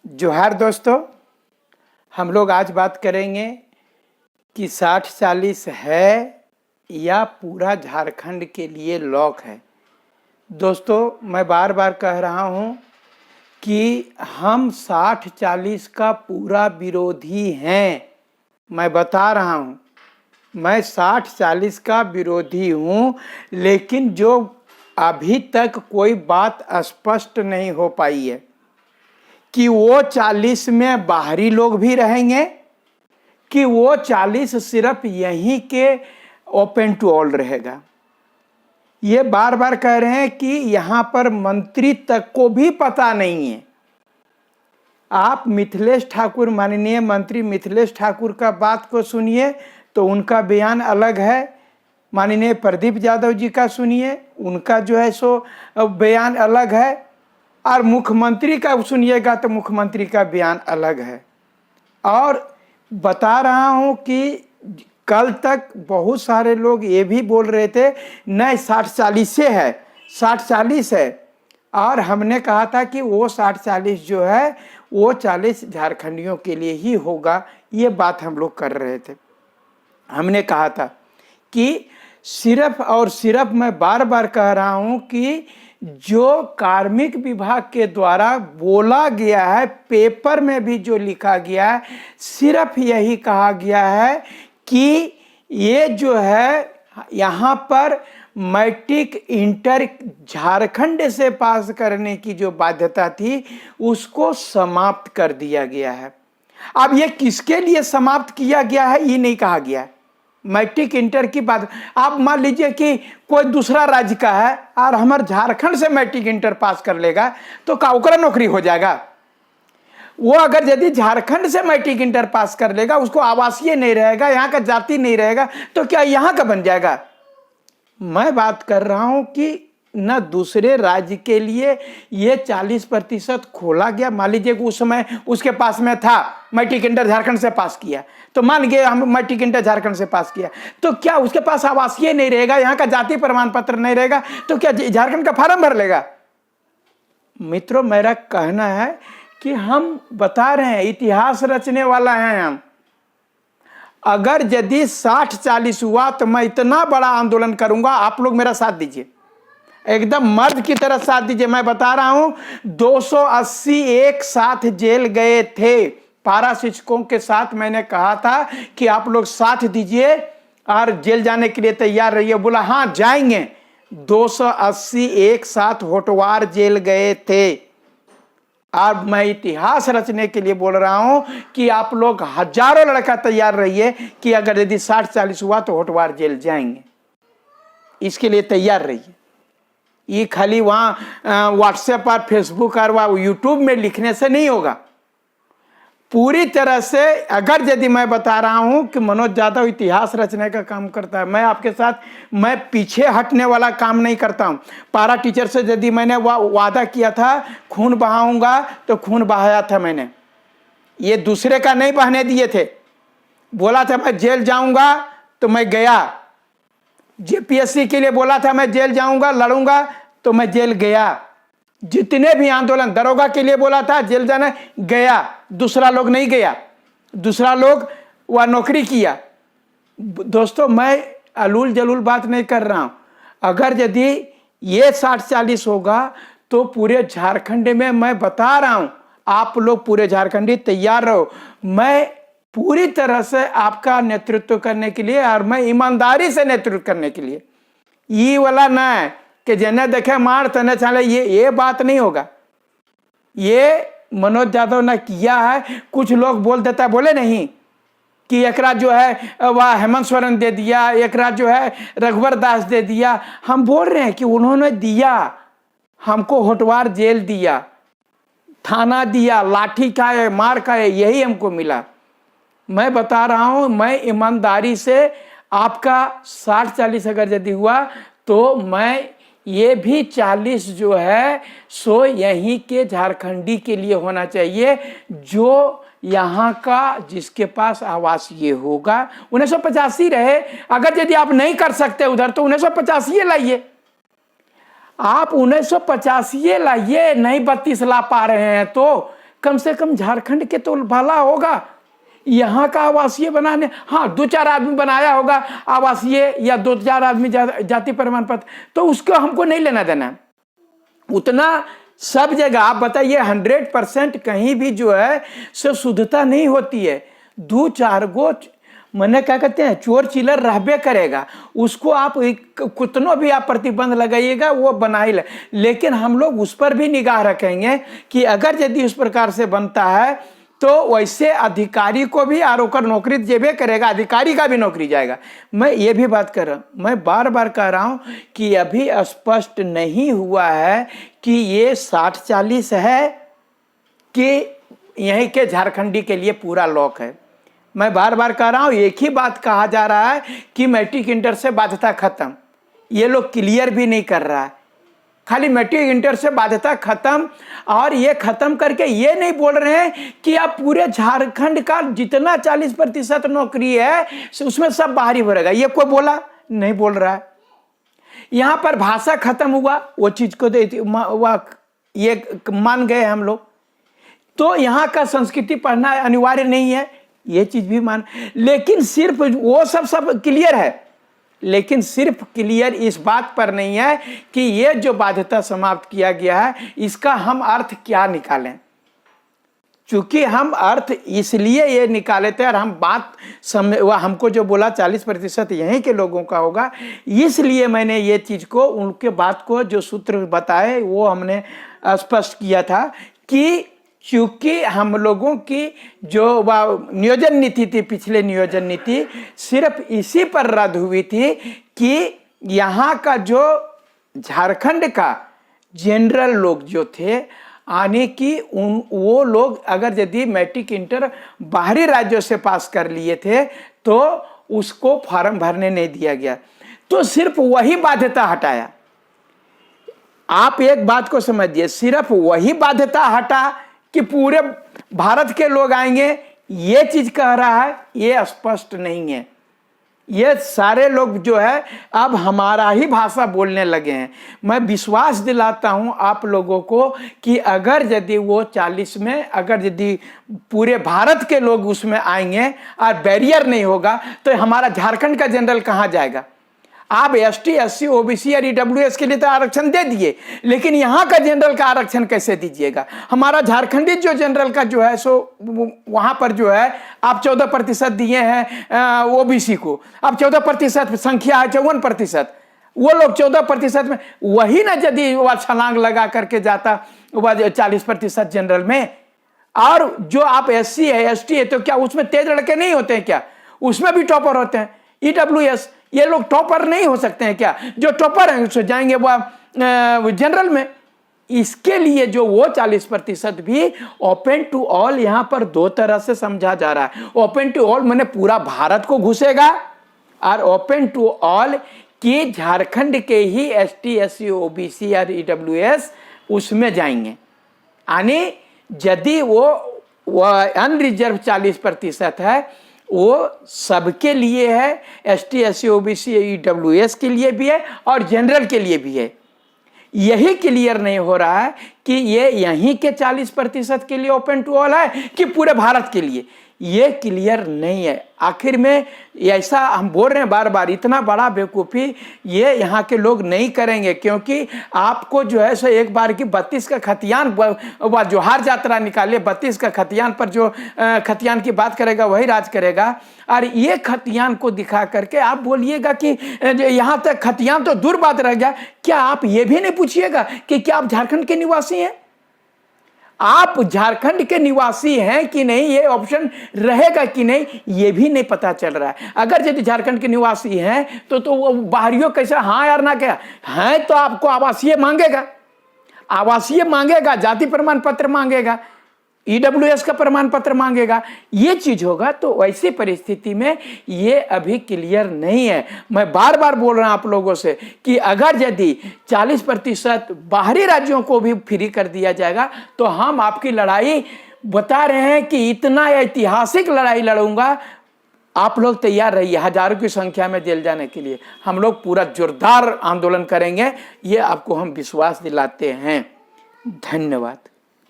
जोहार दोस्तों, हम लोग आज बात करेंगे कि 60-40 है या पूरा झारखंड के लिए लॉक है। दोस्तों, मैं बार बार कह रहा हूं कि हम 60-40 का पूरा विरोधी हैं। मैं बता रहा हूं, मैं 60-40 का विरोधी हूं, लेकिन जो अभी तक कोई बात स्पष्ट नहीं हो पाई है कि वो 40 में बाहरी लोग भी रहेंगे कि वो 40 सिर्फ यहीं के ओपन टू ऑल रहेगा। ये बार बार कह रहे हैं कि यहां पर मंत्री तक को भी पता नहीं है। आप मिथिलेश ठाकुर, माननीय मंत्री मिथिलेश ठाकुर का बात को सुनिए तो उनका बयान अलग है। माननीय प्रदीप यादव जी का सुनिए, उनका जो है सो बयान अलग है। और मुख्यमंत्री का सुनिएगा तो मुख्यमंत्री का बयान अलग है। और बता रहा हूं कि कल तक बहुत सारे लोग ये भी बोल रहे थे नहीं 60-40 से है, 60-40 है। और हमने कहा था कि वो 60-40 जो है वो 40 झारखंडियों के लिए ही होगा। ये बात हम लोग कर रहे थे। हमने कहा था कि सिर्फ और सिर्फ, मैं बार बार कह रहा हूं कि जो कार्मिक विभाग के द्वारा बोला गया है, पेपर में भी जो लिखा गया है, सिर्फ यही कहा गया है कि ये जो है यहाँ पर मैट्रिक इंटर झारखंड से पास करने की जो बाध्यता थी उसको समाप्त कर दिया गया है। अब ये किसके लिए समाप्त किया गया है ये नहीं कहा गया है। मैट्रिक इंटर की बात, आप मान लीजिए कि कोई दूसरा राज्य का है और हमारे झारखंड से मैट्रिक इंटर पास कर लेगा तो का ओकरा नौकरी हो जाएगा। वो अगर यदि झारखंड से मैट्रिक इंटर पास कर लेगा, उसको आवासीय नहीं रहेगा, यहाँ का जाति नहीं रहेगा, तो क्या यहाँ का बन जाएगा। मैं बात कर रहा हूं कि न दूसरे राज्य के लिए ये 40% खोला गया। मान लीजिए कि उस समय उसके पास में था मैट्रिक इंटर झारखंड से पास किया, तो मान गए हम मैट्रिक इंटर झारखंड से पास किया, तो क्या उसके पास आवासीय नहीं रहेगा, यहाँ का जाति प्रमाण पत्र नहीं रहेगा, तो क्या झारखंड का फार्म भर लेगा। मित्रों, मेरा कहना है कि हम बता रहे हैं, इतिहास रचने वाला है हम। अगर यदि 60-40 हुआ तो मैं इतना बड़ा आंदोलन करूंगा, आप लोग मेरा साथ दीजिए, एकदम मर्द की तरह साथ दीजिए। मैं बता रहा हूं 280 एक साथ जेल गए थे। पारा शिक्षकों के साथ मैंने कहा था कि आप लोग साथ दीजिए और जेल जाने के लिए तैयार रहिए। बोला हाँ जाएंगे। 280 एक साथ होटवार जेल गए थे। अब मैं इतिहास रचने के लिए बोल रहा हूं कि आप लोग हजारों लड़का तैयार रहिए कि अगर यदि 60-40 हुआ तो होटवार जेल जाएंगे। इसके लिए तैयार रहिए। ये खाली वहां व्हाट्सएप और फेसबुक और यूट्यूब में लिखने से नहीं होगा। पूरी तरह से अगर यदि मैं बता रहा हूं कि मनोज यादव इतिहास रचने का काम करता है, मैं आपके साथ, मैं पीछे हटने वाला काम नहीं करता हूं। पारा टीचर से यदि मैंने वादा किया था खून बहाऊंगा तो खून बहाया था मैंने, ये दूसरे का नहीं बहने दिए थे। बोला था मैं जेल जाऊंगा तो मैं गया। जेपीएससी के लिए बोला था मैं जेल जाऊंगा, लड़ूंगा, तो मैं जेल गया। जितने भी आंदोलन, दरोगा के लिए बोला था जेल जाना, गया। दूसरा लोग नहीं गया, दूसरा लोग वह नौकरी किया। दोस्तों, मैं अलूल जलूल बात नहीं कर रहा हूं। अगर यदि ये 60-40 होगा तो पूरे झारखंड में, मैं बता रहा हूं, आप लोग पूरे झारखंडी तैयार रहो। मैं पूरी तरह से आपका नेतृत्व करने के लिए, और मैं ईमानदारी से नेतृत्व करने के लिए, ये वाला ना है कि जने देखे मार तने चले, ये बात नहीं होगा। ये मनोज यादव ने किया है। कुछ लोग बोल देता है, बोले नहीं कि एकरा जो है वह हेमंत सोरेन दे दिया, एकरा जो है रघुवर दास दे दिया। हम बोल रहे हैं कि उन्होंने दिया, हमको होटवार जेल दिया, थाना दिया, लाठी का है, मार का है, यही हमको मिला। मैं बता रहा हूं, मैं ईमानदारी से आपका 60-40 अगर यदि हुआ तो मैं ये भी 40 जो है सो यहीं के झारखंडी के लिए होना चाहिए, जो यहाँ का जिसके पास आवास ये होगा। 1985 रहे, अगर यदि आप नहीं कर सकते उधर तो 1985 लाइए। आप 1985 लाइए, नहीं 32 ला पा रहे हैं तो कम से कम झारखंड के तो भला होगा, यहाँ का आवासीय बनाने, हाँ 2-4 आदमी बनाया होगा आवासीय या 2-4 आदमी जाति प्रमाण पत्र, तो उसको हमको नहीं लेना देना। उतना सब जगह आप बताइए 100% कहीं भी जो है सो शुद्धता नहीं होती है। 2-4 गो मैंने क्या कहते हैं चोर चिल्लर रहबे करेगा, उसको आप कितनों भी आप प्रतिबंध लगाइएगा वो बना ही लेकिन हम लोग उस पर भी निगाह रखेंगे कि अगर यदि उस प्रकार से बनता है तो वैसे अधिकारी को भी आरोकर नौकरी जेबे करेगा, अधिकारी का भी नौकरी जाएगा। मैं ये भी बात कर रहा हूँ, मैं बार बार कह रहा हूँ कि अभी स्पष्ट नहीं हुआ है कि ये 60-40 है कि यहीं के झारखंडी के लिए पूरा लॉक है। मैं बार बार कह रहा हूँ, एक ही बात कहा जा रहा है कि मैट्रिक इंटर से बाध्यता खत्म, ये लोग क्लियर भी नहीं कर रहा है। खाली मैट्रिक इंटर से बाध्यता खत्म, और ये खत्म करके ये नहीं बोल रहे हैं कि आप पूरे झारखंड का जितना 40% नौकरी है उसमें सब बाहरी भरेगा, ये कोई बोला नहीं बोल रहा है। यहाँ पर भाषा खत्म हुआ, वो चीज को ये मान गए हम लोग, तो यहाँ का संस्कृति पढ़ना अनिवार्य नहीं है, ये चीज भी मान, लेकिन सिर्फ वो सब क्लियर है, लेकिन सिर्फ क्लियर इस बात पर नहीं है कि ये जो बाध्यता समाप्त किया गया है इसका हम अर्थ क्या निकालें। चूंकि हम अर्थ इसलिए ये निकाले थे, और हम बात हमको जो बोला 40% यहीं के लोगों का होगा, इसलिए मैंने ये चीज को उनके बात को जो सूत्र बताए वो हमने स्पष्ट किया था कि क्योंकि हम लोगों की जो नियोजन नीति थी, पिछले नियोजन नीति सिर्फ इसी पर रद्द हुई थी कि यहाँ का जो झारखंड का जनरल लोग जो थे आने की वो लोग अगर यदि मैट्रिक इंटर बाहरी राज्यों से पास कर लिए थे तो उसको फॉर्म भरने नहीं दिया गया, तो सिर्फ वही बाध्यता हटाया। आप एक बात को समझिए, सिर्फ वही बाध्यता हटा कि पूरे भारत के लोग आएंगे, ये चीज कह रहा है, ये स्पष्ट नहीं है। ये सारे लोग जो है अब हमारा ही भाषा बोलने लगे हैं। मैं विश्वास दिलाता हूं आप लोगों को कि अगर यदि वो 40 में अगर यदि पूरे भारत के लोग उसमें आएंगे और बैरियर नहीं होगा तो हमारा झारखंड का जनरल कहां जाएगा। आप ST SC OBC और EWS के लिए तो आरक्षण दे दिए, लेकिन यहाँ का जनरल का आरक्षण कैसे दीजिएगा। हमारा झारखंडी जो जनरल का जो है सो वहाँ पर जो है आप 14% दिए हैं OBC को, अब 14% संख्या है 54%, वो लोग 14% में वही ना यदि वह छलांग लगा करके जाता वह 40% जनरल में। और जो आप SC है ST है तो क्या उसमें तेज लड़के नहीं होते हैं क्या, उसमें भी टॉपर होते हैं। EWS ये लोग टॉपर नहीं हो सकते हैं क्या, जो टॉपर हैं उससे जाएंगे वो जनरल में। इसके लिए जो वो 40% भी ओपन टू ऑल यहाँ पर 2 तरह से समझा जा रहा है। ओपन टू ऑल मैंने पूरा भारत को घुसेगा, और ओपन टू ऑल कि झारखंड के ही ST SC OBC और EWS उसमें जाएंगे। यानी यदि वो अनरिजर्व 40% है वो सबके लिए है, ST SC OBC EWS के लिए भी है और जनरल के लिए भी है। यही क्लियर नहीं हो रहा है कि ये यहीं के 40% के लिए ओपन टू ऑल है कि पूरे भारत के लिए, ये क्लियर नहीं है। आखिर में ऐसा हम बोल रहे हैं बार बार, इतना बड़ा बेवकूफ़ी ये यहाँ के लोग नहीं करेंगे, क्योंकि आपको जो है सो एक बार की 32 का खतियान जोहार यात्रा निकाले, 32 का खतियान पर जो खतियान की बात करेगा वही राज करेगा। और ये खतियान को दिखा करके आप बोलिएगा कि यहाँ तक खतियान तो दूर बात रह गया, क्या आप ये भी नहीं पूछिएगा कि क्या आप झारखंड के निवासी हैं, आप झारखंड के निवासी हैं कि नहीं, ये ऑप्शन रहेगा कि नहीं ये भी नहीं पता चल रहा है। अगर यदि झारखंड के निवासी हैं तो वो बाहरियों कैसे हाँ यार ना क्या है, तो आपको आवासीय मांगेगा, जाति प्रमाण पत्र मांगेगा, EWS का प्रमाण पत्र मांगेगा, ये चीज होगा। तो वैसी परिस्थिति में ये अभी क्लियर नहीं है। मैं बार बार बोल रहा हूं आप लोगों से कि अगर यदि 40% बाहरी राज्यों को भी फ्री कर दिया जाएगा तो हम आपकी लड़ाई बता रहे हैं कि इतना ऐतिहासिक लड़ाई लड़ूंगा, आप लोग तैयार रहिए हजारों की संख्या में जेल जाने के लिए। हम लोग पूरा जोरदार आंदोलन करेंगे, ये आपको हम विश्वास दिलाते हैं। धन्यवाद।